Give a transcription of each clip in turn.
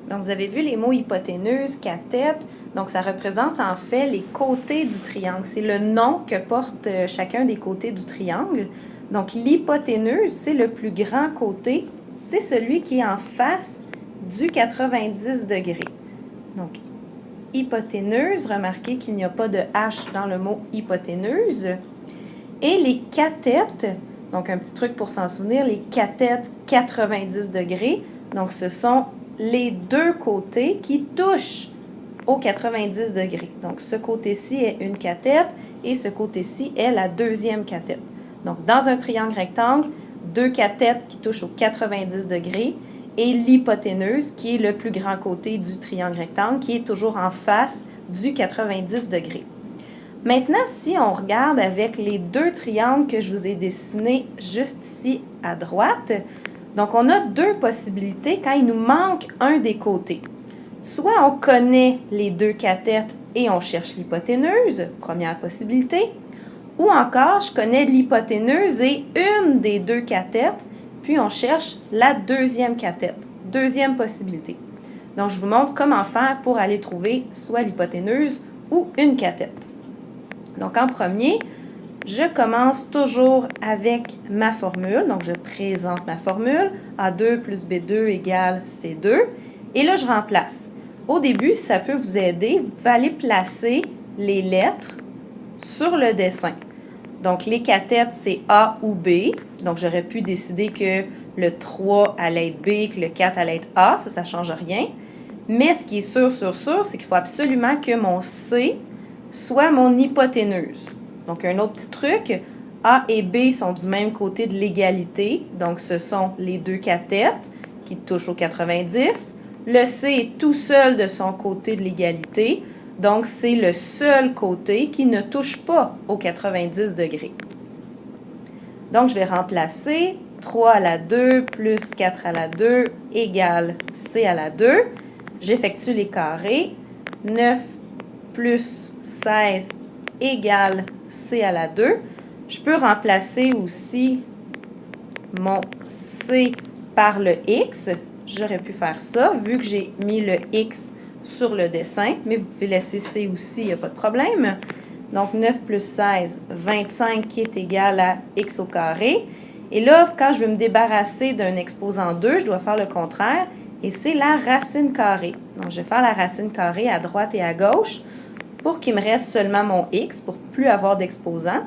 Donc, vous avez vu les mots hypoténuse, cathète. Donc, ça représente en fait les côtés du triangle. C'est le nom que porte chacun des côtés du triangle. Donc, l'hypoténuse, c'est le plus grand côté. C'est celui qui est en face du 90 degrés. Donc, hypoténuse, remarquez qu'il n'y a pas de H dans le mot hypoténuse. Et les cathètes, donc un petit truc pour s'en souvenir, les cathètes 90 degrés, donc ce sont les deux côtés qui touchent au 90 degrés. Donc, ce côté-ci est une cathète et ce côté-ci est la deuxième cathète. Donc, dans un triangle rectangle, deux cathètes qui touchent au 90 degrés et l'hypoténuse, qui est le plus grand côté du triangle rectangle, qui est toujours en face du 90 degrés. Maintenant, si on regarde avec les deux triangles que je vous ai dessinés juste ici à droite, donc on a deux possibilités quand il nous manque un des côtés. Soit on connaît les deux cathètes et on cherche l'hypoténuse, première possibilité, ou encore je connais l'hypoténuse et une des deux cathètes, puis on cherche la deuxième cathète, deuxième possibilité. Donc je vous montre comment faire pour aller trouver soit l'hypoténuse ou une cathète. Donc en premier, je commence toujours avec ma formule. Donc, je présente ma formule. A2 plus B2 égale C2. Et là, je remplace. Au début, si ça peut vous aider, vous pouvez aller placer les lettres sur le dessin. Donc, les cathètes, c'est A ou B. Donc, j'aurais pu décider que le 3 allait être B, que le 4 allait être A. Ça ne change rien. Mais ce qui est sûr, c'est qu'il faut absolument que mon C soit mon hypoténuse. Donc, un autre petit truc, A et B sont du même côté de l'égalité. Donc, ce sont les deux cathètes qui touchent au 90. Le C est tout seul de son côté de l'égalité. Donc, c'est le seul côté qui ne touche pas au 90 degrés. Donc, je vais remplacer 3 à la 2 plus 4 à la 2 égale C à la 2. J'effectue les carrés. 9 plus 16 égale C à la 2. Je peux remplacer aussi mon C par le X. J'aurais pu faire ça, vu que j'ai mis le X sur le dessin, mais vous pouvez laisser C aussi, il n'y a pas de problème. Donc, 9 plus 16, 25 qui est égal à X au carré. Et là, quand je veux me débarrasser d'un exposant 2, je dois faire le contraire, et c'est la racine carrée. Donc, je vais faire la racine carrée à droite et à gauche, pour qu'il me reste seulement mon X, pour ne plus avoir d'exposant.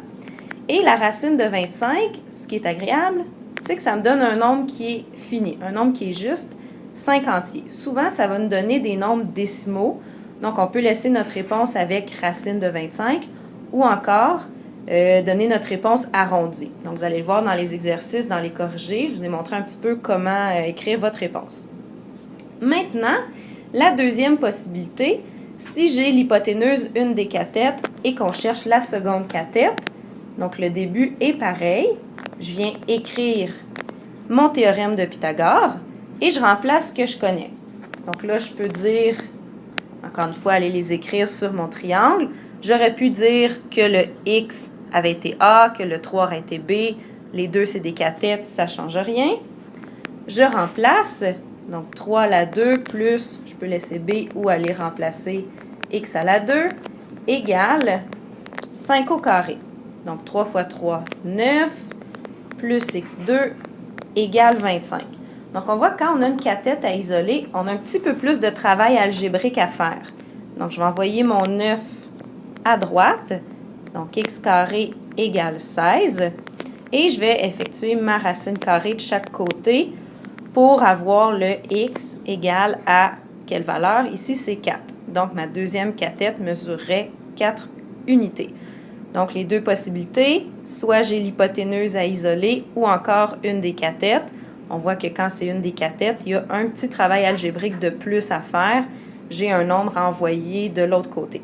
Et la racine de 25, ce qui est agréable, c'est que ça me donne un nombre qui est fini, un nombre qui est juste 5 entiers. Souvent, ça va nous donner des nombres décimaux. Donc, on peut laisser notre réponse avec racine de 25 ou encore donner notre réponse arrondie. Donc, vous allez le voir dans les exercices, dans les corrigés. Je vous ai montré un petit peu comment écrire votre réponse. Maintenant, la deuxième possibilité, si j'ai l'hypoténuse, une des cathètes, et qu'on cherche la seconde cathète, donc le début est pareil, je viens écrire mon théorème de Pythagore et je remplace ce que je connais. Donc là, je peux dire, encore une fois, aller les écrire sur mon triangle. J'aurais pu dire que le X avait été A, que le 3 aurait été B, les deux c'est des cathètes, ça ne change rien. Je remplace, donc 3 à la 2 plus, je peux laisser B ou aller remplacer X à la 2, égale 5 au carré. Donc 3 fois 3, 9, plus X2 égale 25. Donc on voit que quand on a une cathète à isoler, on a un petit peu plus de travail algébrique à faire. Donc je vais envoyer mon 9 à droite, donc X carré égale 16, et je vais effectuer ma racine carrée de chaque côté pour avoir le X égale à quelle valeur? Ici, c'est 4. Donc, ma deuxième cathète mesurerait 4 unités. Donc, les deux possibilités, soit j'ai l'hypoténuse à isoler ou encore une des cathètes. On voit que quand c'est une des cathètes, il y a un petit travail algébrique de plus à faire. J'ai un nombre à envoyer de l'autre côté.